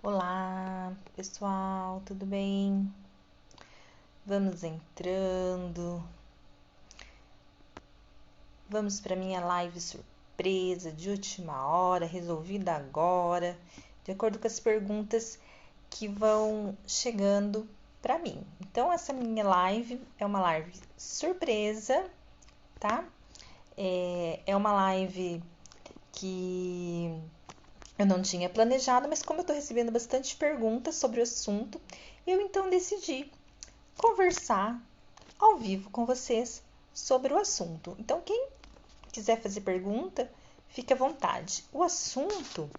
Olá, pessoal, tudo bem? Vamos entrando. Vamos para minha live surpresa de última hora, resolvida agora, de acordo com as perguntas que vão chegando para mim. Então, essa minha live é uma live surpresa, tá? É uma live que eu não tinha planejado, mas como eu tô recebendo bastante perguntas sobre o assunto, eu então decidi conversar ao vivo com vocês sobre o assunto. Então, quem quiser fazer pergunta, fique à vontade. O assunto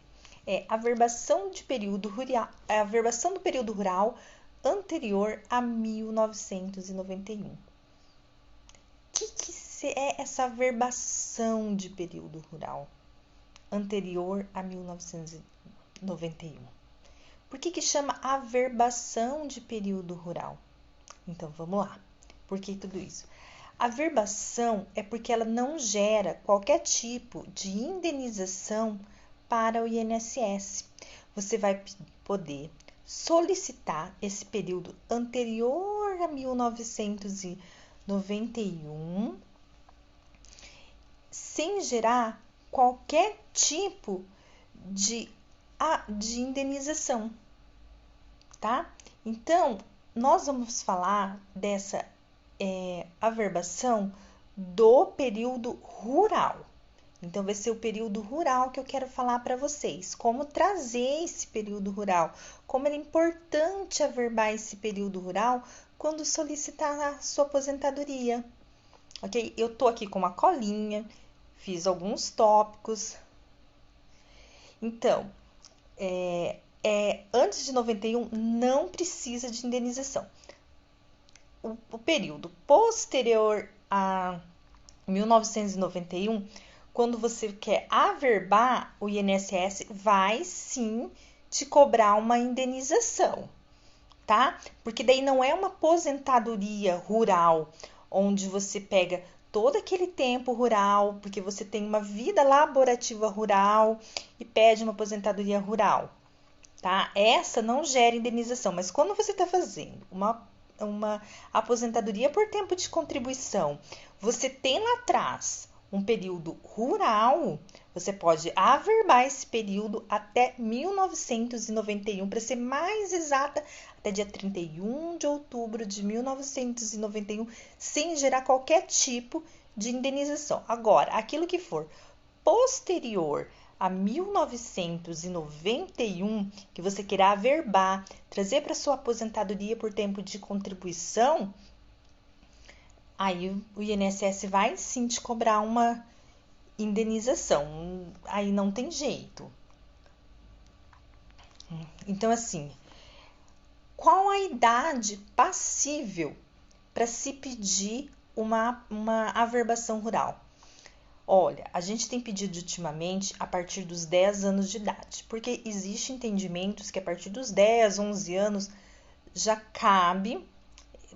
é a verbação do período rural anterior a 1991. O que é essa verbação de período rural anterior a 1991? Por que chama averbação de período rural? Então, vamos lá. Por que tudo isso? A verbação é porque ela não gera qualquer tipo de indenização para o INSS. Você vai poder solicitar esse período anterior a 1991 sem gerar qualquer tipo de indenização, tá? Então, nós vamos falar dessa averbação do período rural. Então, vai ser o período rural que eu quero falar para vocês. Como trazer esse período rural. Como é importante averbar esse período rural quando solicitar a sua aposentadoria. Ok? Eu tô aqui com uma colinha, fiz alguns tópicos. Então, antes de 91, não precisa de indenização. O período posterior a 1991, quando você quer averbar, o INSS vai sim te cobrar uma indenização, tá? Porque daí não é uma aposentadoria rural, onde você pega todo aquele tempo rural, porque você tem uma vida laborativa rural e pede uma aposentadoria rural, tá? Essa não gera indenização, mas quando você está fazendo uma aposentadoria por tempo de contribuição, você tem lá atrás um período rural, você pode averbar esse período até 1991, para ser mais exata, até dia 31 de outubro de 1991, sem gerar qualquer tipo de indenização. Agora, aquilo que for posterior a 1991, que você queira averbar, trazer para sua aposentadoria por tempo de contribuição, aí o INSS vai sim te cobrar uma indenização. Aí não tem jeito. Então, assim, qual a idade passível para se pedir uma averbação rural? Olha, a gente tem pedido ultimamente a partir dos 10 anos de idade, porque existem entendimentos que a partir dos 10, 11 anos já cabe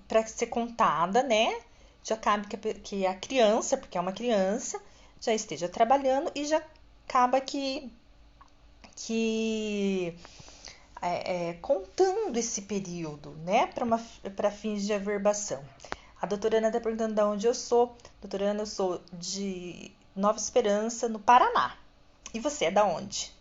para ser contada, né? Já cabe que a criança, porque é uma criança, já esteja trabalhando e já acaba que contando esse período, né? Para fins de averbação. A doutora Ana está perguntando de onde eu sou. Doutora Ana, eu sou de Nova Esperança, no Paraná. E você é da onde?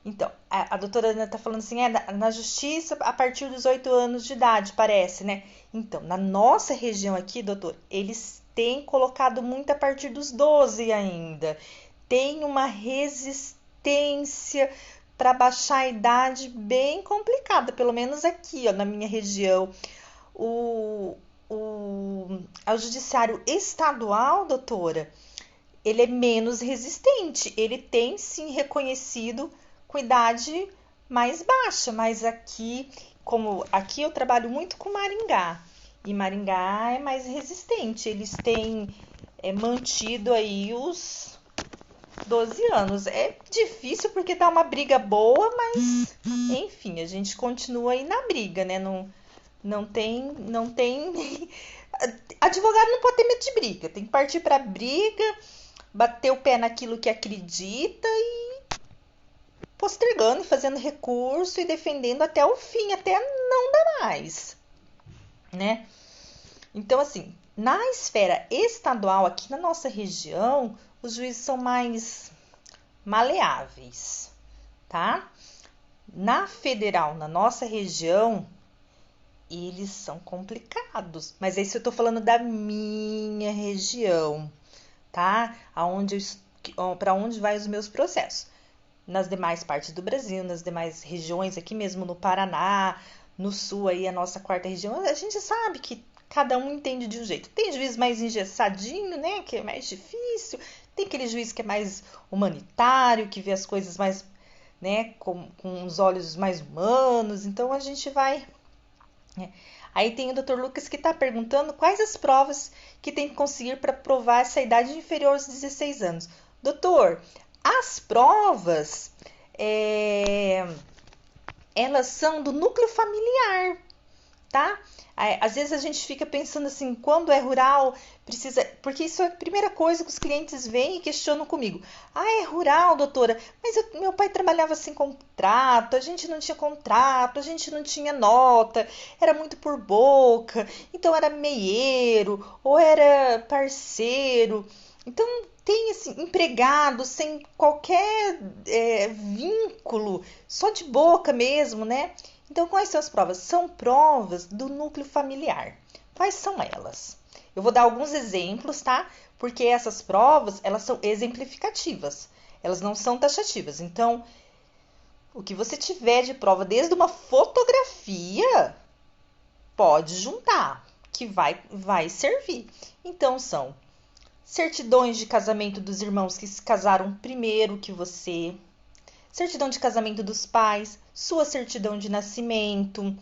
Então, a doutora Ana está falando assim, na justiça a partir dos 8 anos de idade, parece, né? Então, na nossa região aqui, doutor, eles têm colocado muito a partir dos 12 ainda. Tem uma resistência para baixar a idade bem complicada, pelo menos aqui, ó, na minha região. Ao judiciário estadual, doutora, ele é menos resistente. Ele tem sim reconhecido com idade mais baixa, mas aqui, como aqui eu trabalho muito com Maringá, e Maringá é mais resistente. Eles têm mantido aí os 12 anos. É difícil porque tá uma briga boa, mas enfim, a gente continua aí na briga, né? Não tem. Advogado não pode ter medo de briga, tem que partir pra briga, bater o pé naquilo que acredita e postergando e fazendo recurso e defendendo até o fim, até não dar mais, né? Então, assim, na esfera estadual, aqui na nossa região, os juízes são mais maleáveis, tá? Na federal, na nossa região, eles são complicados. Mas isso eu tô falando da minha região, tá? Para onde vai os meus processos. Nas demais partes do Brasil, nas demais regiões, aqui mesmo no Paraná, no sul aí, a nossa quarta região, a gente sabe que cada um entende de um jeito. Tem juiz mais engessadinho, né, que é mais difícil. Tem aquele juiz que é mais humanitário, que vê as coisas mais, né, com os olhos mais humanos. Então a gente vai, né? Aí tem o Dr. Lucas que está perguntando quais as provas que tem que conseguir para provar essa idade inferior aos 16 anos. Doutor, as provas, elas são do núcleo familiar, tá? Às vezes a gente fica pensando assim, quando é rural, precisa... Porque isso é a primeira coisa que os clientes vêm e questionam comigo. Ah, é rural, doutora, mas meu pai trabalhava sem contrato, a gente não tinha contrato, a gente não tinha nota, era muito por boca, então era meieiro ou era parceiro. Então, tem assim, empregado sem qualquer vínculo, só de boca mesmo, né? Então, quais são as provas? São provas do núcleo familiar. Quais são elas? Eu vou dar alguns exemplos, tá? Porque essas provas, elas são exemplificativas. Elas não são taxativas. Então, o que você tiver de prova, desde uma fotografia, pode juntar, que vai servir. Então, são certidões de casamento dos irmãos que se casaram primeiro que você, certidão de casamento dos pais, sua certidão de nascimento,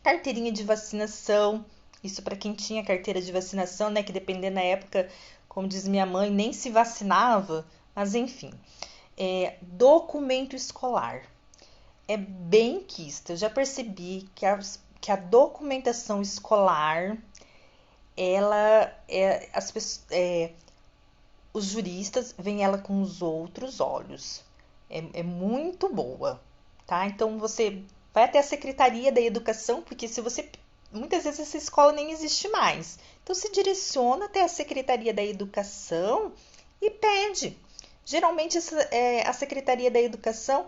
carteirinha de vacinação, isso para quem tinha carteira de vacinação, né, que dependendo da época, como diz minha mãe, nem se vacinava, mas enfim. Documento escolar. É bem quista. Eu já percebi que a documentação escolar, ela os juristas veem ela com os outros olhos. É muito boa, tá? Então você vai até a Secretaria da Educação, porque se você muitas vezes essa escola nem existe mais. Então se direciona até a Secretaria da Educação e pede. Geralmente a Secretaria da Educação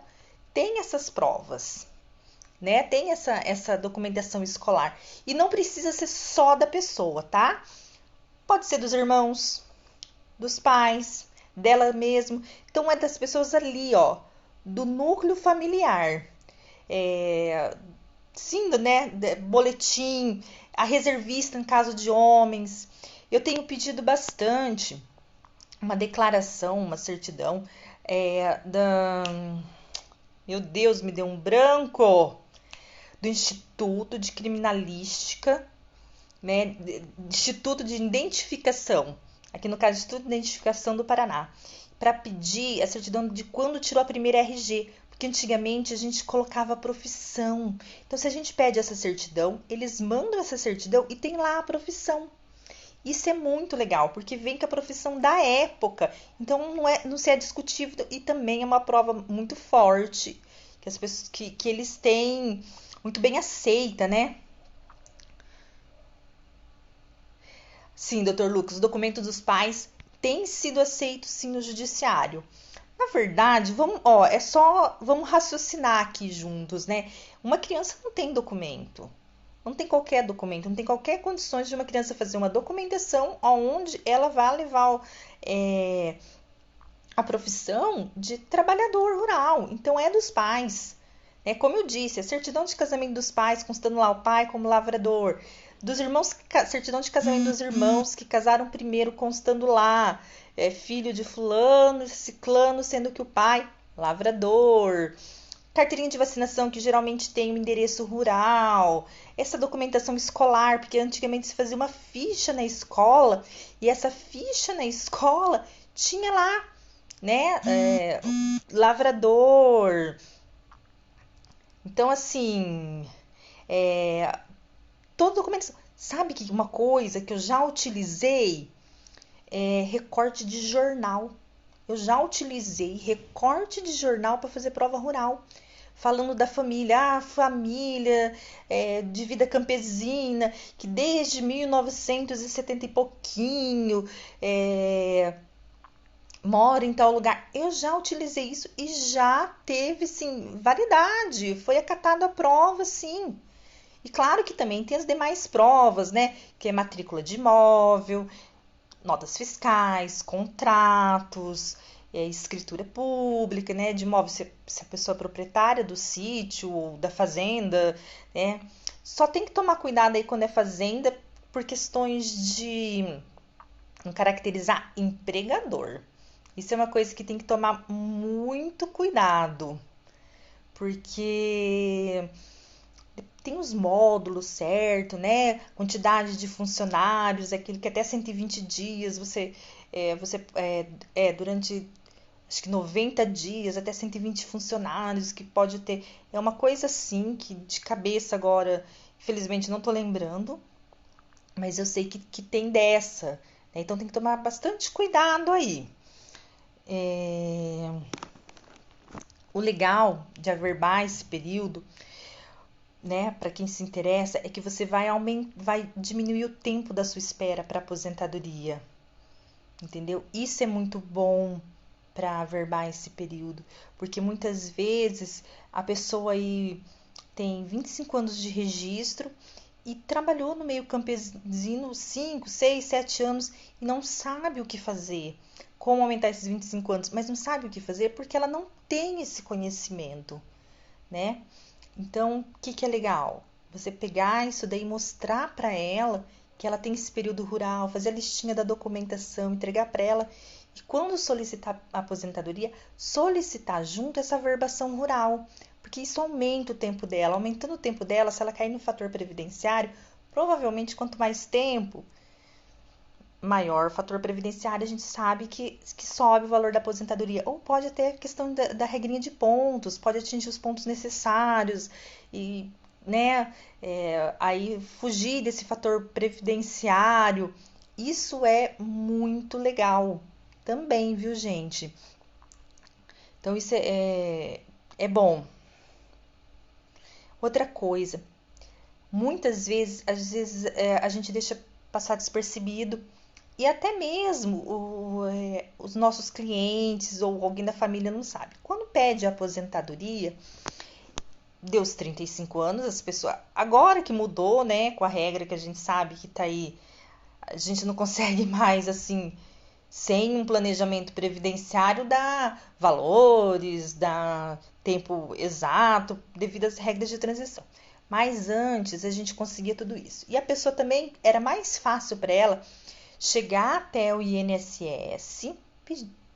tem essas provas, né? Tem essa documentação escolar. E não precisa ser só da pessoa, tá? Pode ser dos irmãos, dos pais, dela mesmo. Então, é das pessoas ali, ó, do núcleo familiar. Sim, né? Boletim, a reservista em caso de homens. Eu tenho pedido bastante uma declaração, uma certidão Meu Deus, me deu um branco! Do Instituto de Criminalística, né? Instituto de Identificação, aqui no caso, Instituto de Identificação do Paraná, para pedir a certidão de quando tirou a primeira RG, porque antigamente a gente colocava a profissão. Então, se a gente pede essa certidão, eles mandam essa certidão e tem lá a profissão. Isso é muito legal, porque vem com a profissão da época. Então, não se é discutível e também é uma prova muito forte que as pessoas que eles têm muito bem aceita, né? Sim, Dr. Lucas, o documento dos pais tem sido aceito sim no judiciário. Na verdade, vamos raciocinar aqui juntos, né? Uma criança não tem documento. Não tem qualquer documento, não tem qualquer condições de uma criança fazer uma documentação onde ela vai levar a profissão de trabalhador rural. Então, é dos pais. Como eu disse, a certidão de casamento dos pais, constando lá o pai como lavrador. Dos irmãos, certidão de casamento dos irmãos que casaram primeiro, constando lá filho de fulano, ciclano, sendo que o pai, lavrador. Carteirinha de vacinação, que geralmente tem um endereço rural. Essa documentação escolar, porque antigamente se fazia uma ficha na escola, e essa ficha na escola tinha lá, né, lavrador. Então, assim, todo documento... Sabe que uma coisa que eu já utilizei? Recorte de jornal. Eu já utilizei recorte de jornal para fazer prova rural, falando da família, família de vida campesina, que desde 1970 e pouquinho mora em tal lugar. Eu já utilizei isso e já teve, sim, validade. Foi acatado a prova, sim. E claro que também tem as demais provas, né? Que é matrícula de imóvel, notas fiscais, contratos, escritura pública, né? De imóvel, se a pessoa é proprietária do sítio ou da fazenda, né? Só tem que tomar cuidado aí quando é fazenda por questões de não caracterizar empregador. Isso é uma coisa que tem que tomar muito cuidado, porque tem os módulos certo, né? Quantidade de funcionários, aquilo que até 120 dias durante acho que 90 dias, até 120 funcionários que pode ter. É uma coisa assim que de cabeça agora, infelizmente não tô lembrando, mas eu sei que tem dessa, né? Então tem que tomar bastante cuidado aí. O legal de averbar esse período, né, para quem se interessa, é que você vai diminuir o tempo da sua espera para aposentadoria, entendeu? Isso é muito bom para averbar esse período, porque muitas vezes a pessoa aí tem 25 anos de registro e trabalhou no meio campesino 5, 6, 7 anos e não sabe o que fazer, como aumentar esses 25 anos, mas não sabe o que fazer porque ela não tem esse conhecimento, né? Então, o que é legal? Você pegar isso daí e mostrar para ela que ela tem esse período rural, fazer a listinha da documentação, entregar para ela e quando solicitar a aposentadoria, solicitar junto essa averbação rural, porque isso aumenta o tempo dela. Aumentando o tempo dela, se ela cair no fator previdenciário, provavelmente quanto mais tempo, maior o fator previdenciário, a gente sabe que sobe o valor da aposentadoria. Ou pode até a questão da regrinha de pontos, pode atingir os pontos necessários e, né, aí fugir desse fator previdenciário. Isso é muito legal também, viu, gente? Então, isso é bom. Outra coisa, muitas vezes, às vezes a gente deixa passar despercebido e até mesmo os nossos clientes ou alguém da família não sabe. Quando pede a aposentadoria, deu os 35 anos, as pessoas. Agora que mudou, né? Com a regra que a gente sabe que tá aí, a gente não consegue mais, assim, sem um planejamento previdenciário, dar valores, dar tempo exato, devido às regras de transição. Mas antes a gente conseguia tudo isso. E a pessoa também era mais fácil para ela chegar até o INSS,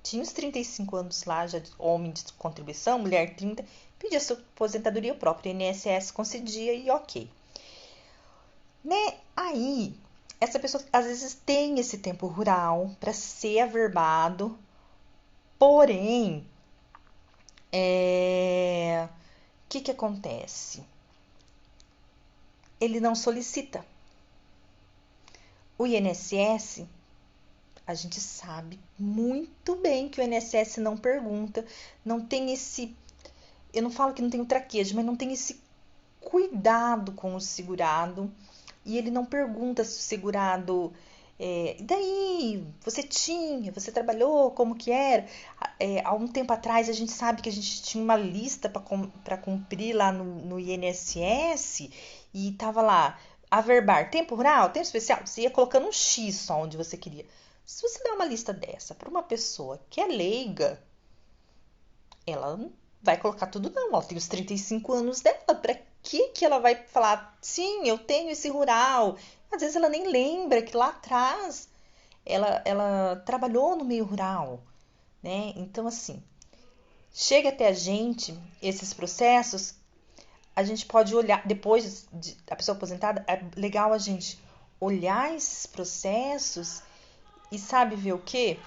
tinha os 35 anos lá, já homem de contribuição, mulher 30, pedia sua aposentadoria, o próprio INSS concedia e ok. Né? Aí, essa pessoa às vezes tem esse tempo rural para ser averbado, porém, o que acontece? Ele não solicita. O INSS, a gente sabe muito bem que o INSS não pergunta, não tem esse, eu não falo que não tem o traquejo, mas não tem esse cuidado com o segurado, e ele não pergunta se o segurado, e daí, você trabalhou, como que era? Há um tempo atrás a gente sabe que a gente tinha uma lista para cumprir lá no INSS, e tava lá, averbar, tempo rural, tempo especial, você ia colocando um X só onde você queria. Se você dá uma lista dessa para uma pessoa que é leiga, ela não vai colocar tudo não, ela tem os 35 anos dela, para que ela vai falar, sim, eu tenho esse rural? Às vezes ela nem lembra que lá atrás ela trabalhou no meio rural, né? Então, assim, chega até a gente esses processos, a gente pode olhar, depois da pessoa aposentada, é legal a gente olhar esses processos e sabe ver o quê?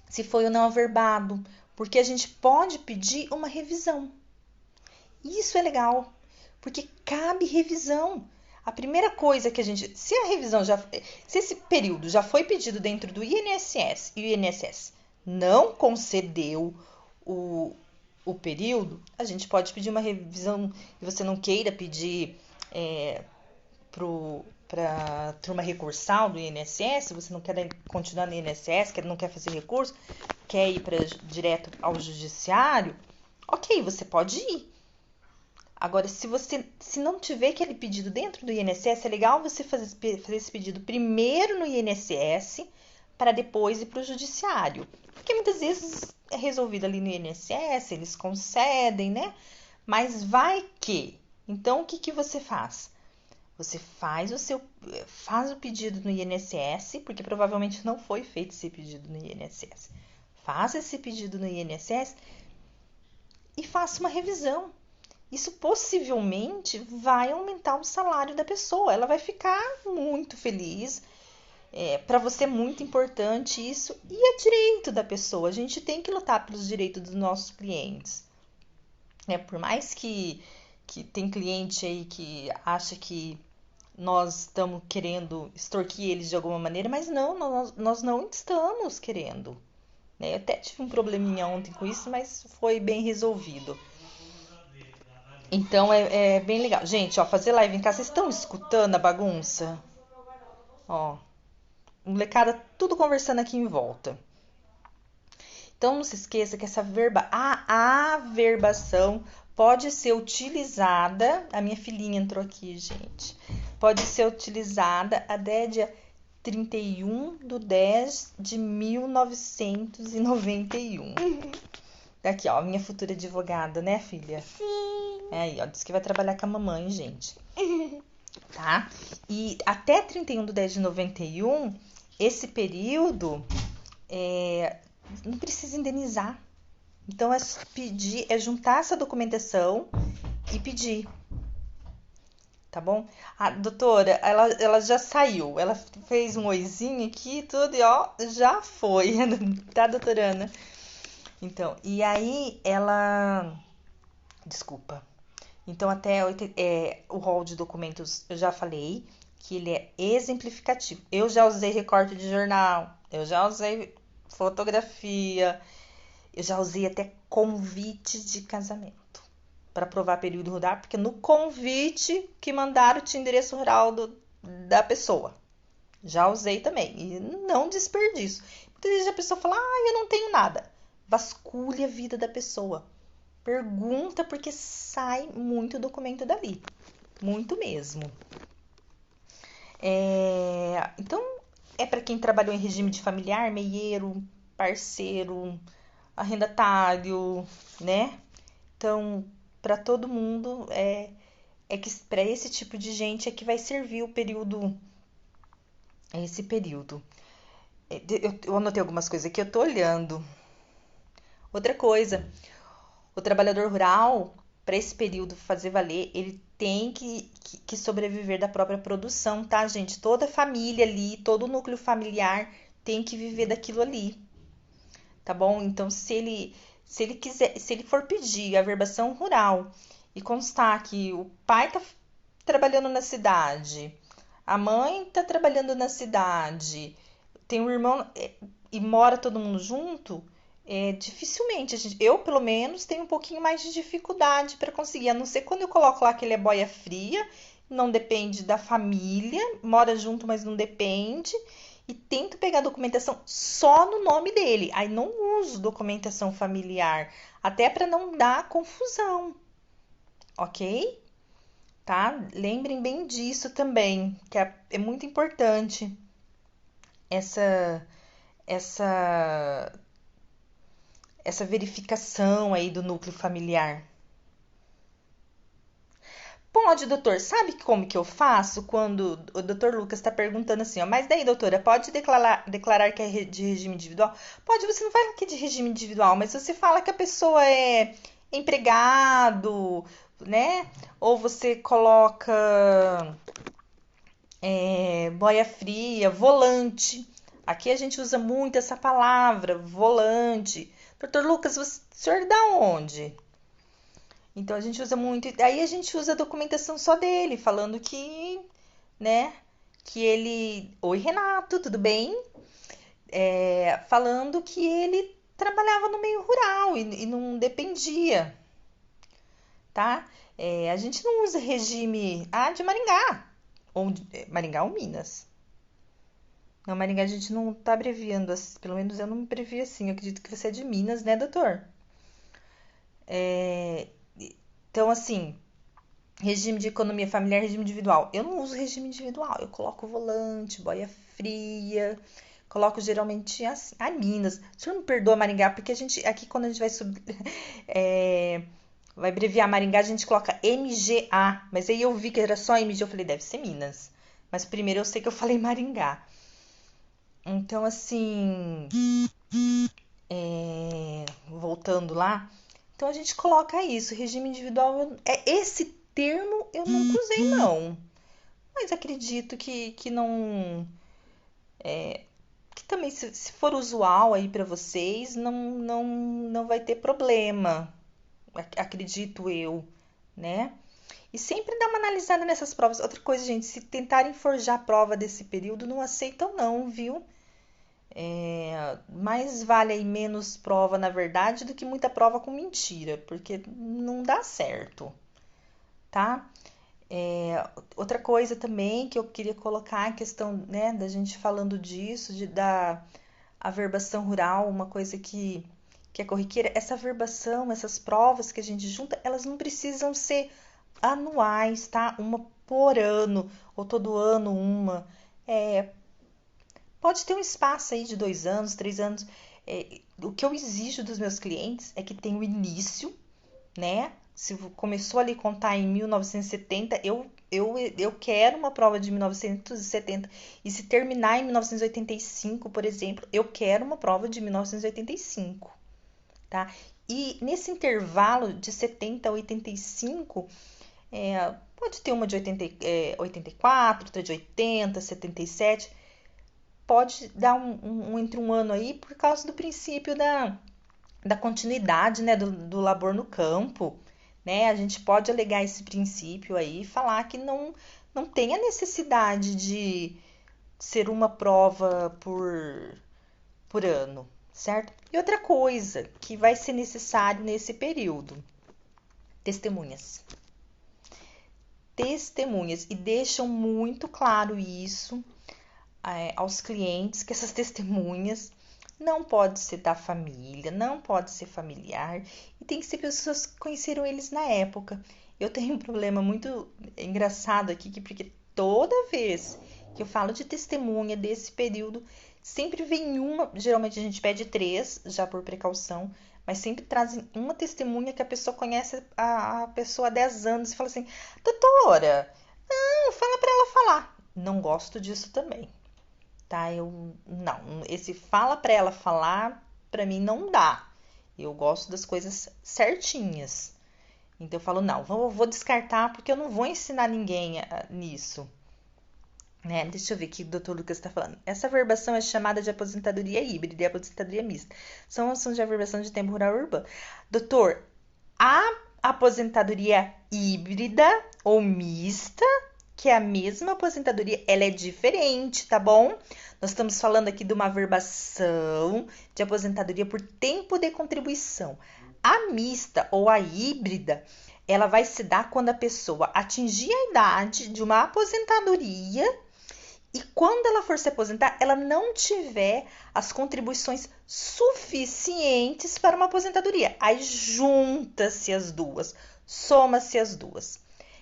Se foi ou não averbado, porque a gente pode pedir uma revisão. Isso é legal, porque cabe revisão. A primeira coisa que a gente, se esse período já foi pedido dentro do INSS e o INSS não concedeu o período, a gente pode pedir uma revisão e você não queira pedir para a turma recursal do INSS, você não quer continuar no INSS, não quer fazer recurso, quer ir direto ao judiciário, ok, você pode ir. Agora, se não tiver aquele pedido dentro do INSS, é legal você fazer esse pedido primeiro no INSS para depois ir para o judiciário. Porque muitas vezes é resolvido ali no INSS, eles concedem, né? Mas vai que. Então, o que você faz? Você faz o pedido no INSS, porque provavelmente não foi feito esse pedido no INSS. Faça esse pedido no INSS e faça uma revisão. Isso possivelmente vai aumentar o salário da pessoa. Ela vai ficar muito feliz. Para você é muito importante isso. E é direito da pessoa. A gente tem que lutar pelos direitos dos nossos clientes. Por mais que tem cliente aí que acha que nós estamos querendo extorquir eles de alguma maneira, mas não, nós não estamos querendo. Eu até tive um probleminha ontem com isso, mas foi bem resolvido. Então é bem legal. Gente, ó, fazer live em casa, vocês estão escutando a bagunça? Ó, molecada tudo conversando aqui em volta. Então não se esqueça que a averbação pode ser utilizada. A minha filhinha entrou aqui, gente. Pode ser utilizada até dia 31/10/1991. Aqui, ó, minha futura advogada, né, filha? Sim. Aí, ó, diz que vai trabalhar com a mamãe, gente. Tá? E até 31/10/91, esse período não precisa indenizar. Então, é juntar essa documentação e pedir. Tá bom? A doutora, ela já saiu. Ela fez um oizinho aqui e tudo, e ó, já foi. Tá, doutora Ana? Então, e aí ela... Desculpa. Então, até o rol de documentos, eu já falei que ele é exemplificativo. Eu já usei recorte de jornal, eu já usei fotografia, eu já usei até convite de casamento para provar período rural, porque no convite que mandaram tinha endereço rural da pessoa. Já usei também, e não desperdício. Muitas vezes a pessoa fala, eu não tenho nada. Vasculhe a vida da pessoa. Pergunta, porque sai muito documento dali. Muito mesmo. Então, é para quem trabalhou em regime de familiar, meieiro, parceiro, arrendatário, né? Então, para todo mundo, que para esse tipo de gente é que vai servir esse período. Eu anotei algumas coisas aqui, eu tô olhando. Outra coisa, o trabalhador rural, para esse período fazer valer, ele tem que sobreviver da própria produção, tá, gente? Toda a família ali, todo o núcleo familiar tem que viver daquilo ali, tá bom? Então, se ele for pedir a averbação rural e constar que o pai tá trabalhando na cidade, a mãe tá trabalhando na cidade, tem um irmão e mora todo mundo junto, dificilmente, eu pelo menos tenho um pouquinho mais de dificuldade para conseguir, a não ser quando eu coloco lá que ele é boia fria, não depende da família, mora junto, mas não depende, e tento pegar documentação só no nome dele, aí não uso documentação familiar, até para não dar confusão, ok? Tá? Lembrem bem disso também, que é muito importante essa verificação aí do núcleo familiar. Pode, doutor. Sabe como que eu faço quando o doutor Lucas está perguntando assim, ó, mas daí, doutora, pode declarar que é de regime individual? Pode, você não fala que é de regime individual, mas você fala que a pessoa é empregado, né? Ou você coloca boia fria, volante. Aqui a gente usa muito essa palavra, volante. Doutor Lucas, o senhor da onde? Então a gente usa muito. Aí a gente usa a documentação só dele, falando que, né, que ele. Oi, Renato, tudo bem? falando que ele trabalhava no meio rural e não dependia, tá? A gente não usa regime de Maringá, Maringá ou Minas. Não, Maringá a gente não tá abreviando, pelo menos eu não me abrevi assim. Eu acredito que você é de Minas, né, doutor? É, então, assim, regime de economia familiar, regime individual. Eu não uso regime individual, eu coloco volante, boia fria, coloco geralmente assim. Minas, o senhor me perdoa, Maringá, porque a gente, aqui quando a gente vai subir, vai abreviar Maringá, a gente coloca MGA, mas aí eu vi que era só MG, eu falei, deve ser Minas. Mas primeiro eu sei que eu falei Maringá. Então, assim, voltando lá, então a gente coloca isso, regime individual. Esse termo eu nunca usei, não. Mas acredito que não. Que também, se for usual aí para vocês, não vai ter problema. Acredito eu, né? E sempre dá uma analisada nessas provas. Outra coisa, gente, se tentarem forjar a prova desse período, não aceitam não, viu? Mais vale aí menos prova na verdade do que muita prova com mentira, porque não dá certo, tá? Outra coisa também que eu queria colocar, a questão, né, da gente falando disso, da averbação rural, uma coisa que é corriqueira, essa averbação, essas provas que a gente junta, elas não precisam ser anuais, tá? Uma por ano, ou todo ano uma. Pode ter um espaço aí de 2 anos, 3 anos. O que eu exijo dos meus clientes é que tenha o início, né? Se começou ali a contar em 1970, eu quero uma prova de 1970. E se terminar em 1985, por exemplo, eu quero uma prova de 1985, tá? E nesse intervalo de 70 a 85, pode ter uma de 84, outra de 80, 77. Pode dar entre um ano aí por causa do princípio da continuidade, né, do labor no campo, né? A gente pode alegar esse princípio aí e falar que não tem a necessidade de ser uma prova por ano, certo? E outra coisa que vai ser necessário nesse período, testemunhas. Testemunhas, e deixam muito claro isso aos clientes, que essas testemunhas não pode ser da família, não pode ser familiar, e tem que ser pessoas que conheceram eles na época. Eu tenho um problema muito engraçado aqui, porque toda vez que eu falo de testemunha desse período, sempre vem uma, geralmente a gente pede 3, já por precaução, mas sempre trazem uma testemunha que a pessoa conhece a pessoa há 10 anos e fala assim, doutora, não, fala para ela falar. Não gosto disso também. Tá? Esse fala pra ela falar, pra mim não dá. Eu gosto das coisas certinhas. Então eu falo, não, vou descartar porque eu não vou ensinar ninguém nisso. Né? Deixa eu ver o que o Dr. Lucas está falando. Essa averbação é chamada de aposentadoria híbrida e aposentadoria mista. São ações de averbação de tempo rural urbano. Doutor, a aposentadoria híbrida ou mista, que é a mesma aposentadoria, ela é diferente, tá bom? Nós estamos falando aqui de uma averbação de aposentadoria por tempo de contribuição. A mista ou a híbrida, ela vai se dar quando a pessoa atingir a idade de uma aposentadoria e quando ela for se aposentar, ela não tiver as contribuições suficientes para uma aposentadoria. Aí junta-se as duas, soma-se as duas.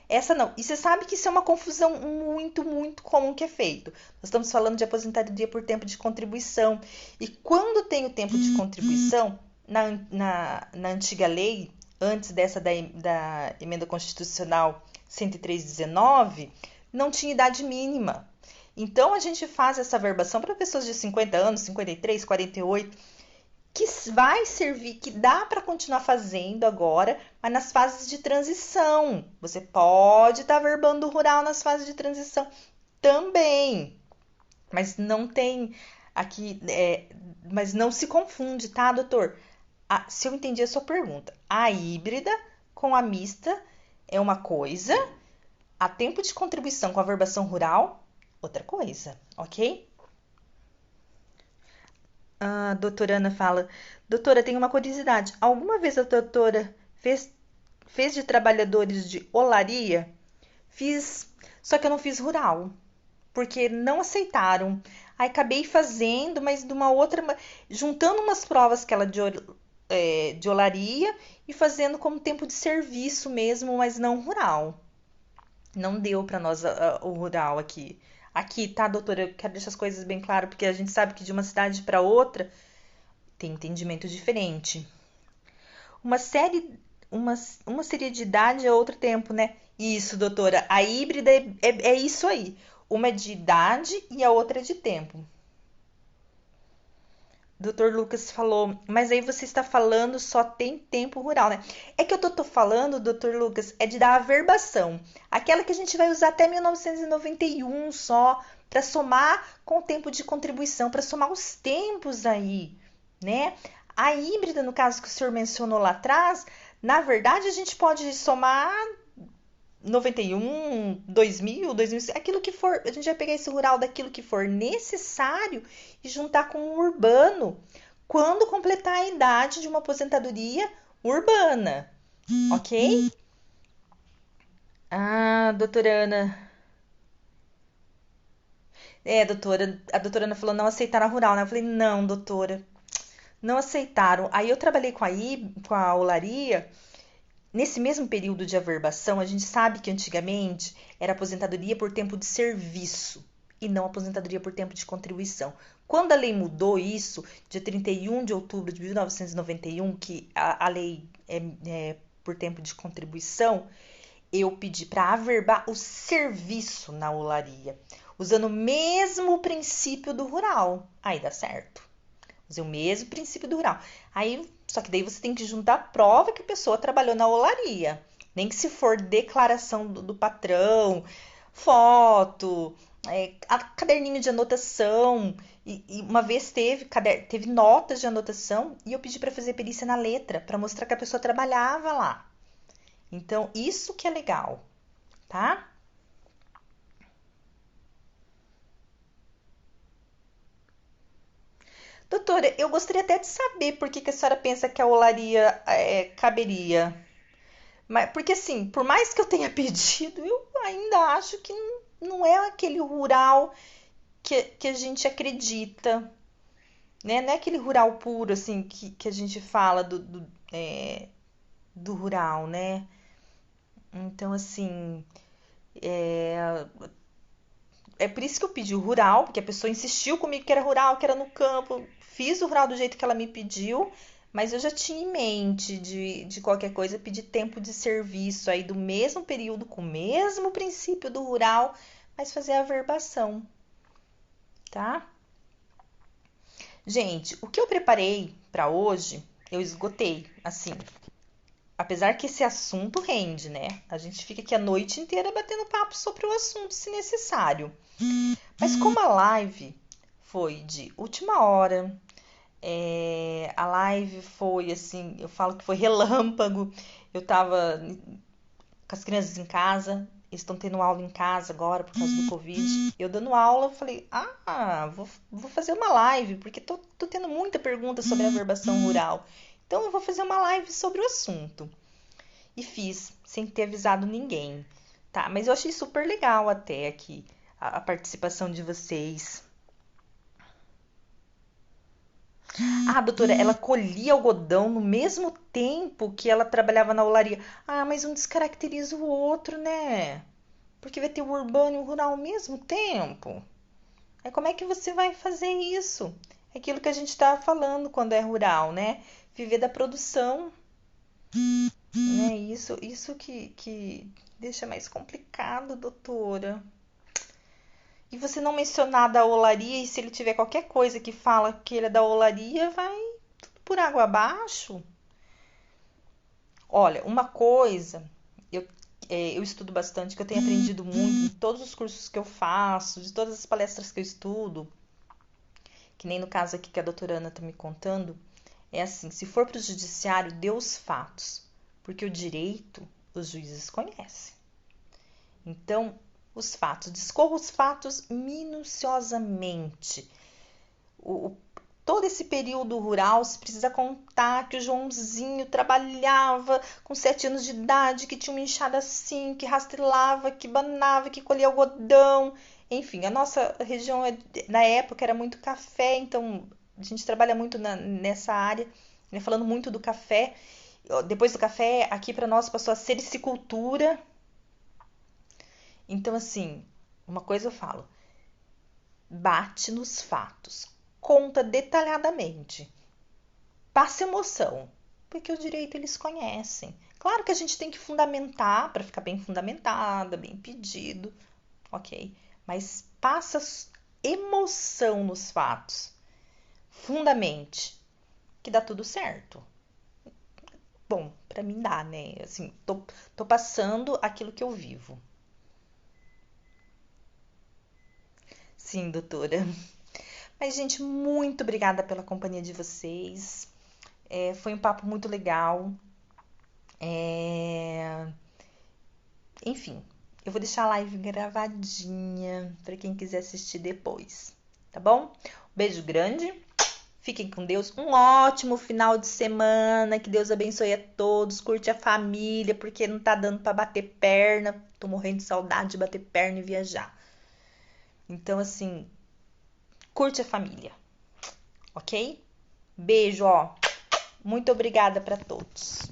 Essa não. E você sabe que isso é uma confusão muito, muito comum que é feito. Nós estamos falando de aposentadoria por tempo de contribuição. E quando tem o tempo de contribuição, na antiga lei, antes dessa da emenda constitucional 103/19, não tinha idade mínima. Então, a gente faz essa averbação para pessoas de 50 anos, 53, 48, que vai servir, que dá para continuar fazendo agora, mas nas fases de transição. Você pode estar averbando rural nas fases de transição também, mas não tem aqui, mas não se confunde, tá, doutor? Se eu entendi a sua pergunta, a híbrida com a mista é uma coisa, a tempo de contribuição com a averbação rural, outra coisa, ok? A doutora Ana fala: doutora, tem uma curiosidade. Alguma vez a doutora fez de trabalhadores de olaria? Fiz, só que eu não fiz rural, porque não aceitaram. Aí acabei fazendo, mas de uma outra, juntando umas provas que ela de olaria e fazendo como tempo de serviço mesmo, mas não rural. Não deu para nós o rural aqui. Aqui, tá, doutora? Eu quero deixar as coisas bem claras, porque a gente sabe que de uma cidade para outra tem entendimento diferente. Uma série, uma seria de idade é outro tempo, né? Isso, doutora. A híbrida é isso aí. Uma é de idade e a outra é de tempo. Doutor Lucas falou, mas aí você está falando só tem tempo rural, né? É que eu tô falando, doutor Lucas, é de dar a averbação. Aquela que a gente vai usar até 1991 só, para somar com o tempo de contribuição, para somar os tempos aí, né? A híbrida, no caso que o senhor mencionou lá atrás, na verdade a gente pode somar 91, 2000, 2005, aquilo que for, a gente vai pegar esse rural daquilo que for necessário e juntar com o urbano quando completar a idade de uma aposentadoria urbana, ok? Ah, doutora Ana. Doutora, a doutora Ana falou não aceitaram a rural, né? Eu falei, não, doutora, não aceitaram. Aí eu trabalhei com a olaria. Nesse mesmo período de averbação, a gente sabe que antigamente era aposentadoria por tempo de serviço e não aposentadoria por tempo de contribuição. Quando a lei mudou isso, dia 31 de outubro de 1991, que a lei é por tempo de contribuição, eu pedi para averbar o serviço na olaria, usando o mesmo princípio do rural. Aí dá certo. Usei o mesmo princípio do rural. Aí, só que daí você tem que juntar a prova que a pessoa trabalhou na olaria. Nem que se for declaração do patrão, foto, caderninho de anotação. E uma vez teve notas de anotação e eu pedi para fazer perícia na letra, para mostrar que a pessoa trabalhava lá. Então, isso que é legal, tá? Doutora, eu gostaria até de saber por que a senhora pensa que a olaria caberia. Mas, porque assim, por mais que eu tenha pedido, eu ainda acho que não é aquele rural que a gente acredita, né? Não é aquele rural puro, assim, que a gente fala do rural, né? Então, assim, é por isso que eu pedi o rural, porque a pessoa insistiu comigo que era rural, que era no campo. Fiz o rural do jeito que ela me pediu, mas eu já tinha em mente de qualquer coisa pedir tempo de serviço aí do mesmo período, com o mesmo princípio do rural, mas fazer a averbação, tá? Gente, o que eu preparei para hoje, eu esgotei, assim. Apesar que esse assunto rende, né? A gente fica aqui a noite inteira batendo papo sobre o assunto, se necessário. Mas como a live foi de última hora, a live foi assim, eu falo que foi relâmpago. Eu tava com as crianças em casa, eles estão tendo aula em casa agora por causa do Covid. Eu dando aula, eu falei, vou fazer uma live, porque tô tendo muita pergunta sobre a averbação rural. Então eu vou fazer uma live sobre o assunto. E fiz, sem ter avisado ninguém, tá? Mas eu achei super legal até aqui a participação de vocês. Ah, doutora, ela colhia algodão no mesmo tempo que ela trabalhava na olaria. Ah, mas um descaracteriza o outro, né? Porque vai ter o urbano e o rural ao mesmo tempo. Aí como é que você vai fazer isso? É aquilo que a gente estava falando quando é rural, né? Viver da produção, né? Isso que deixa mais complicado, doutora. E você não mencionar da olaria, e se ele tiver qualquer coisa que fala que ele é da olaria, vai tudo por água abaixo. Olha, uma coisa, eu, eu estudo bastante, que eu tenho aprendido muito em todos os cursos que eu faço, de todas as palestras que eu estudo, que nem no caso aqui que a doutora Ana está me contando, é assim, se for para o judiciário, dê os fatos, porque o direito os juízes conhecem. Então, os fatos, discorra os fatos minuciosamente. O, todo esse período rural, se precisa contar que o Joãozinho trabalhava com 7 anos de idade, que tinha uma enxada assim, que rastrelava, que banava, que colhia algodão. Enfim, a nossa região na época era muito café, então a gente trabalha muito nessa área, né, falando muito do café. Depois do café, aqui para nós passou a sericicultura. Então, assim, uma coisa eu falo, bate nos fatos, conta detalhadamente, passa emoção, porque o direito eles conhecem. Claro que a gente tem que fundamentar para ficar bem fundamentada, bem pedido, ok? Mas passa emoção nos fatos, fundamente, que dá tudo certo. Bom, para mim dá, né? Assim, tô passando aquilo que eu vivo. Sim, doutora. Mas, gente, muito obrigada pela companhia de vocês. Foi um papo muito legal. É, Enfim, eu vou deixar a live gravadinha para quem quiser assistir depois, tá bom? Beijo grande. Fiquem com Deus. Um ótimo final de semana. Que Deus abençoe a todos. Curte a família, porque não tá dando para bater perna. Tô morrendo de saudade de bater perna e viajar. Então, assim, curte a família, ok? Beijo, ó. Muito obrigada para todos.